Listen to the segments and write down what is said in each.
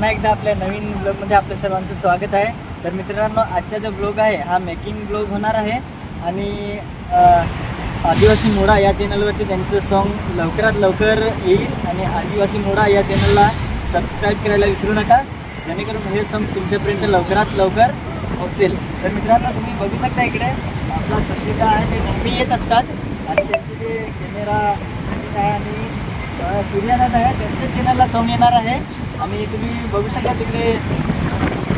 पुन्हा एकदा आपल्या नवीन ब्लॉगमध्ये आपल्या सर्वांचं स्वागत आहे. तर मित्रांनो, आजचा जो ब्लॉग आहे हा मेकिंग ब्लॉग होणार आहे आणि आदिवासी मोडा या चॅनलवरती त्यांचं सॉन्ग लवकरात लवकर येईल आणि आदिवासी मोडा या चॅनलला सबस्क्राईब करायला विसरू नका, जेणेकरून हे सॉन्ग तुमच्यापर्यंत लवकरात लवकर पोहोचेल. तर मित्रांनो, तुम्ही बघू शकता इकडे आपला सस्मिता आहे, ते नेहमी येत असतात आणि त्यांचे जे कॅमेरा आहे आणि सूर्यनाथ आहे त्यांच्या चॅनलला सॉन्ग येणार आहे. आणि तुम्ही बघू शकता तिकडे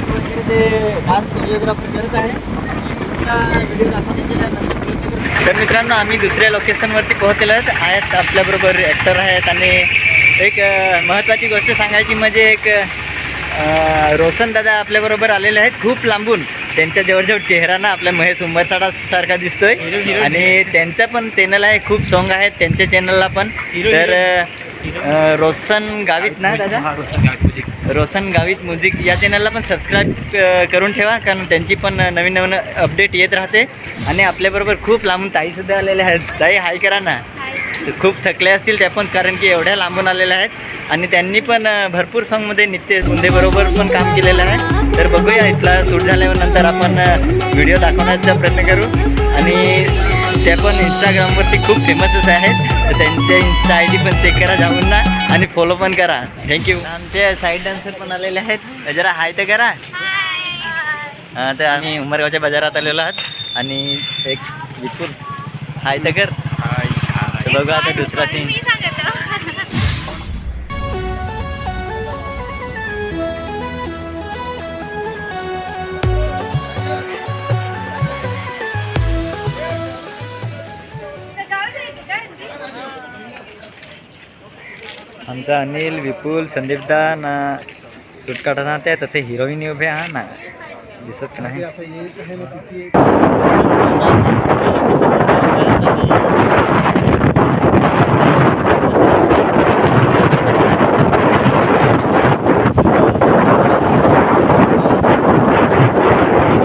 वगैरे ते डान्स कोरिओग्राफर करत आहे आणि तुमचा व्हिडिओ दाखवण्याच्या नंतर. तर मित्रांनो, आम्ही दुसऱ्या लोकेशनवरती पोहोचलेलो आहेत. आपल्याबरोबर ॲक्टर आहेत आणि एक महत्त्वाची गोष्ट सांगायची म्हणजे एक रोशन दादा आपल्याबरोबर आलेले आहेत खूप लांबून. त्यांच्या जवळजवळ चेहरा ना आपल्या महेश उंबरसाडा सारखा दिसतोय आणि त्यांचा पण चॅनल आहे, खूप सॉन्ग आहेत त्यांच्या चॅनलला पण. तर रोशन गावित ना दादा, रोशन गावित म्युझिक या चॅनलला पण सबस्क्राईब करून ठेवा, कारण त्यांची पण नवीन नवीन अपडेट येत राहते. आणि आपल्याबरोबर खूप लांबून ताईसुद्धा आलेल्या आहेत. ताई हाय करा ना. खूप थकले असतील त्या पण, कारण की एवढ्या लांबून आलेल्या आहेत आणि त्यांनी पण भरपूर सॉन्गमध्ये नित्य बरोबर पण काम केलेलं आहे. तर बघूया, इथला शूट झाल्यानंतर आपण व्हिडिओ दाखवण्याचा प्रयत्न करू. आणि त्या पण इंस्टाग्रामवरती खूप फेमसच आहेत, तर त्यांच्या इंस्टा ID पण चेक करा जाऊन ना आणि फॉलो पण करा. थँक्यू. आमचे साईड डान्सर पण आलेले आहेत, जरा हाय तर करा. तर आम्ही उमरगावच्या बाजारात आलेलो आहोत आणि एक विपुल हाय तर कर. बघू आता दुसरा सीन. आमचा अनिल, विपुल, संदीपदा ना शूट काढताना त्या तथे हिरोईन उभे हा ना दिसत नाही.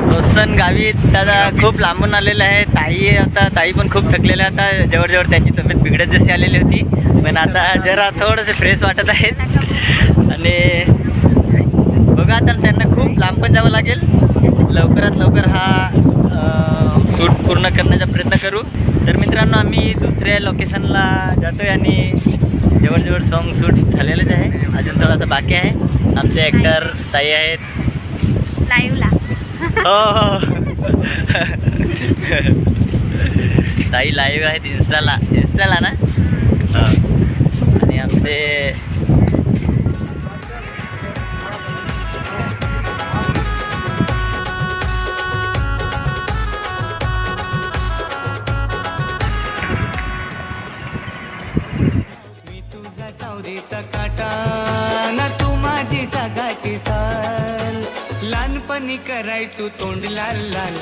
रोशन गावित दादा खूप लांबून आलेले आहे. ताई पण खूप थकलेल्या आता, जवळजवळ त्यांची तब्येत बिघडत जशी आलेली होती, पण आता जरा थोडंसं फ्रेश वाटत आहेत. आणि बघा आता त्यांना खूप लांब पण जावं लागेल. लवकरात लवकर हा शूट पूर्ण करण्याचा प्रयत्न करू. तर मित्रांनो, आम्ही दुसऱ्या लोकेशनला जातो आहे आणि जवळजवळ सॉन्ग शूट झालेलंच आहे, अजून थोडासा बाकी आहे. आमचे ॲक्टर ताई आहेत लाईव्हला. हो ताई लाईव्ह आहेत इंस्टाला ना. आणि आमचे मी तुझा सावरीचा काटा ना, तू माझी सागाची साल. लहानपणी करायचो तोंड लाल लाल,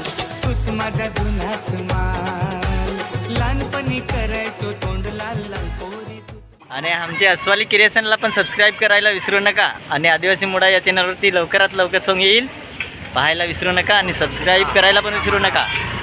तूच माझा जुनाच माल. लहानपणी करायचो तोंड लाल लाल पोरी. आणि आमच्या अस्वाली क्रिएशनला पण सबस्क्राईब करायला विसरू नका. आणि आदिवासी मोडा या चॅनलवरती लवकरात लवकर सॉन्ग येईल, पाहायला विसरू नका आणि सबस्क्राईब करायला पण विसरू नका.